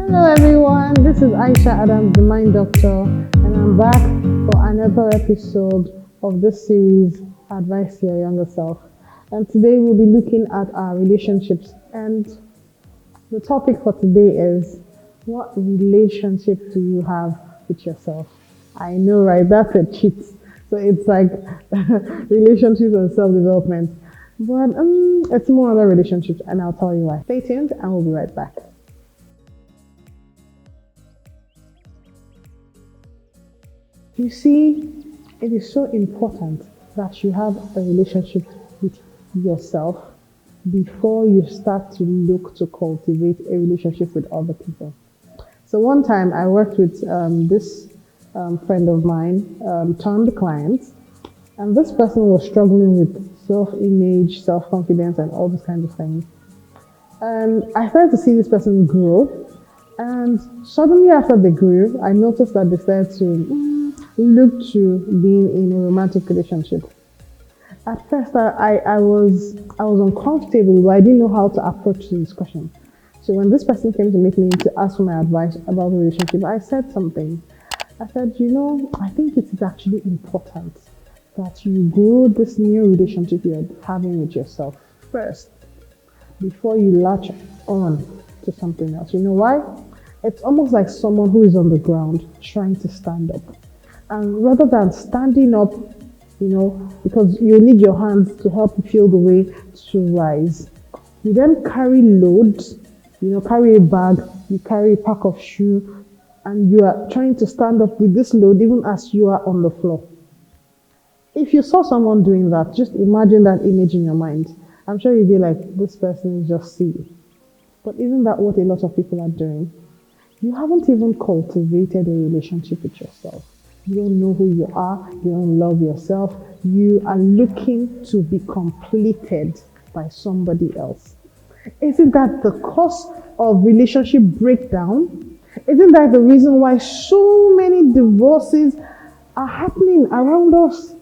Hello everyone, this is Aisha Adams, the Mind Doctor, and I'm back for another episode of this series, Advice to Your Younger Self. And today we'll be looking at our relationships, and the topic for today is, what relationship do you have with yourself? I know, right? That's a cheat. So it's like relationships and self-development. But it's more other relationships, and I'll tell you why. Stay tuned and we'll be right back. You see, it is so important that you have a relationship with yourself before you start to look to cultivate a relationship with other people. So one time I worked with this friend of mine, turned client, and this person was struggling with self-image, self-confidence, and all these kinds of things. And I started to see this person grow, and suddenly after they grew, I noticed that they started to look to being in a romantic relationship. At first, I was uncomfortable, but I didn't know how to approach the discussion. So when this person came to meet me to ask for my advice about the relationship, I said something. I said, I think it is actually important that you grow this new relationship you're having with yourself first before you latch on to something else. You know why? It's almost like someone who is on the ground trying to stand up. And rather than standing up, because you need your hands to help you feel the way to rise, you then carry loads, carry a bag, you carry a pack of shoes, and you are trying to stand up with this load even as you are on the floor. If you saw someone doing that, just imagine that image in your mind. I'm sure you'd be like, this person is just silly. But isn't that what a lot of people are doing? You haven't even cultivated a relationship with yourself. You don't know who you are. You don't love yourself. You are looking to be completed by somebody else. Isn't that the cause of relationship breakdown? Isn't that the reason why so many divorces are happening around us?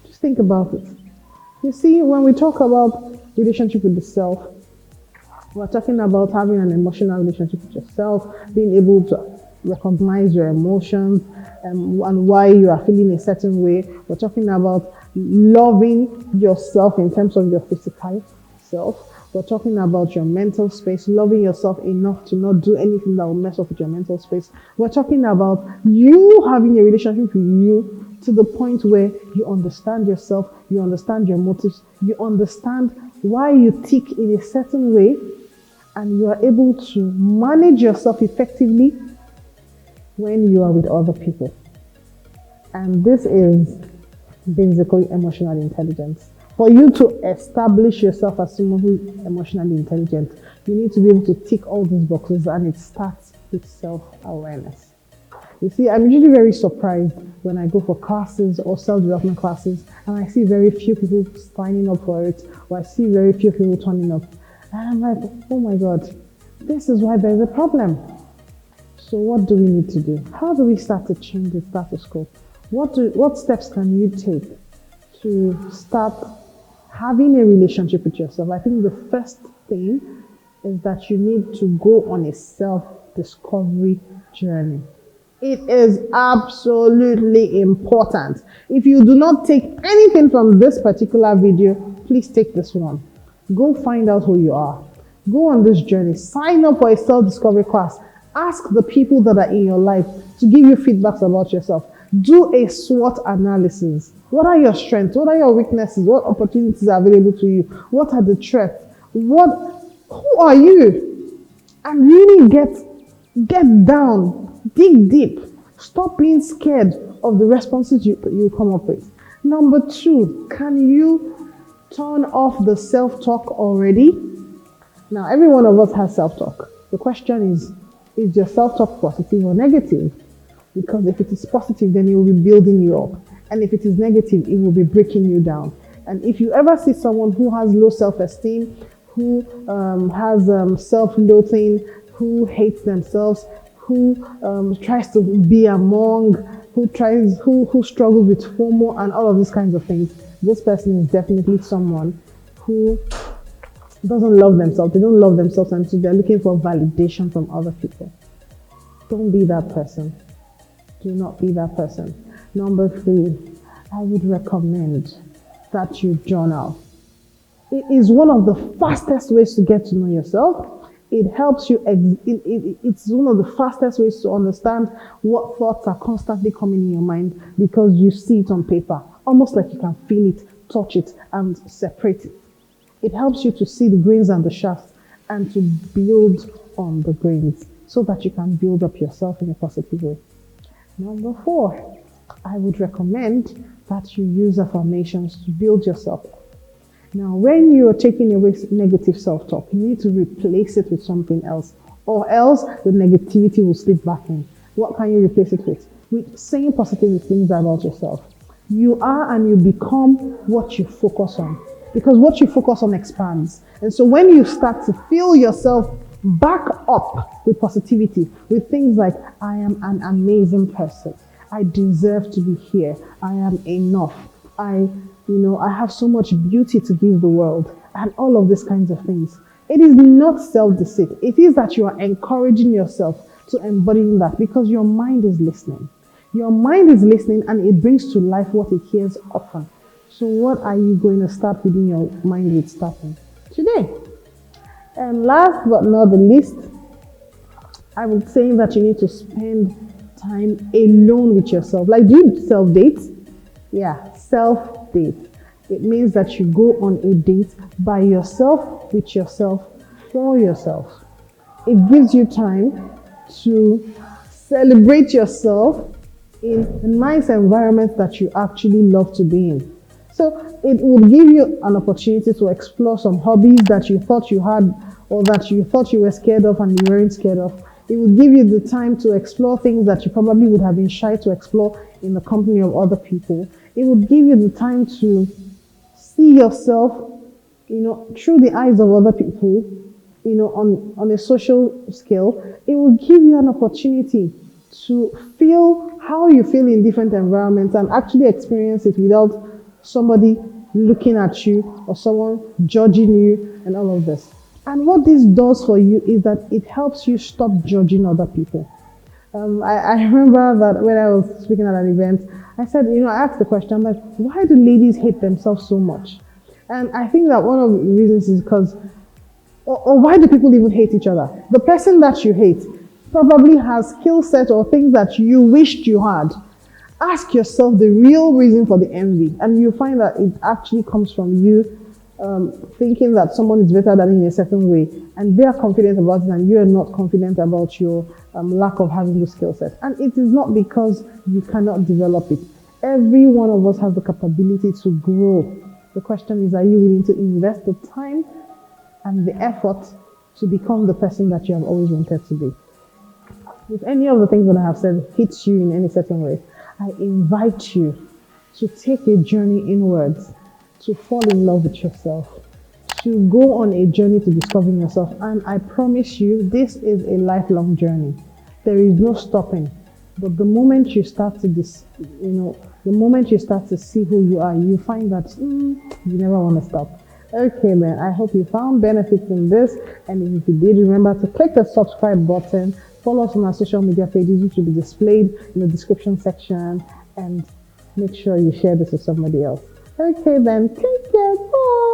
Just think about it. You see, when we talk about relationship with the self, we're talking about having an emotional relationship with yourself, being able to recognize your emotions and why you are feeling a certain way. We're talking about loving yourself in terms of your physical self. We're talking about your mental space, loving yourself enough to not do anything that will mess up with your mental space. We're talking about you having a relationship with you to the point where you understand yourself, you understand your motives, you understand why you tick in a certain way, and you are able to manage yourself effectively when you are with other people. And this is basically emotional intelligence. For you to establish yourself as someone who is emotionally intelligent, you need to be able to tick all these boxes, and it starts with self-awareness. You see, I'm usually very surprised when I go for classes or self-development classes and I see very few people signing up for it, or I see very few people turning up. And I'm like, oh my God, this is why there's a problem. So what do we need to do? How do we start to change the status quo? What steps can you take to start having a relationship with yourself? I think the first thing is that you need to go on a self-discovery journey. It is absolutely important. If you do not take anything from this particular video, please take this one. Go find out who you are. Go on this journey. Sign up for a self-discovery class. Ask the people that are in your life to give you feedbacks about yourself. Do a SWOT analysis. What are your strengths? What are your weaknesses? What opportunities are available to you? What are the threats? Who are you? And really get down, dig deep. Stop being scared of the responses you come up with. Number 2, can you turn off the self-talk already? Now, every one of us has self-talk. The question is your self-talk positive or negative? Because if it is positive, then it will be building you up. And if it is negative, it will be breaking you down. And if you ever see someone who has low self-esteem, who has self-loathing, who hates themselves, who tries to be among, who struggles with FOMO and all of these kinds of things, this person is definitely someone who doesn't love themselves. They don't love themselves, and so they're looking for validation from other people. Don't be that person. Do not be that person. Number 3, I would recommend that you journal. It is one of the fastest ways to get to know yourself. It helps you, it's one of the fastest ways to understand what thoughts are constantly coming in your mind because you see it on paper, almost like you can feel it, touch it, and separate it. It helps you to see the grains and the shafts and to build on the grains so that you can build up yourself in a positive way. Number 4, I would recommend that you use affirmations to build yourself up. Now, when you are taking away negative self-talk, you need to replace it with something else, or else the negativity will slip back in. What can you replace it with? With saying positive things about yourself. You are and you become what you focus on, because what you focus on expands. And so when you start to fill yourself back up with positivity, with things like, I am an amazing person, I deserve to be here, I am enough, I have so much beauty to give the world, and all of these kinds of things. It is not self-deceit. It is that you are encouraging yourself to embody that because your mind is listening. Your mind is listening and it brings to life what it hears often. So what are you going to start within your mind with starting today? And last but not the least, I would say that you need to spend time alone with yourself. Like, do you self-date? Yeah, self-date. It means that you go on a date by yourself, with yourself, for yourself. It gives you time to celebrate yourself in a nice environment that you actually love to be in. So it will give you an opportunity to explore some hobbies that you thought you had or that you thought you were scared of and you weren't scared of. It will give you the time to explore things that you probably would have been shy to explore in the company of other people. It would give you the time to see yourself, through the eyes of other people, on a social scale. It will give you an opportunity to feel how you feel in different environments and actually experience it without somebody looking at you or someone judging you and all of this. And what this does for you is that it helps you stop judging other people. I remember that when I was speaking at an event, I said, I asked the question, I'm like, why do ladies hate themselves so much? And I think that one of the reasons is because, or why do people even hate each other? The person that you hate probably has skill set or things that you wished you had. Ask yourself the real reason for the envy, and you find that it actually comes from you thinking that someone is better than you in a certain way, and they are confident about it, and you are not confident about your lack of having the skill set. And it is not because you cannot develop it. Every one of us has the capability to grow. The question is, are you willing to invest the time and the effort to become the person that you have always wanted to be? If any of the things that I have said hits you in any certain way, I invite you to take a journey inwards, to fall in love with yourself, to go on a journey to discovering yourself. And I promise you, this is a lifelong journey. There is no stopping. But the moment you start to the moment you start to see who you are, you find that you never want to stop. Okay, man, I hope you found benefits in this. And if you did, remember to click the subscribe button. Follow us on our social media pages, which will be displayed in the description section. And make sure you share this with somebody else. Okay, then, take care. Bye.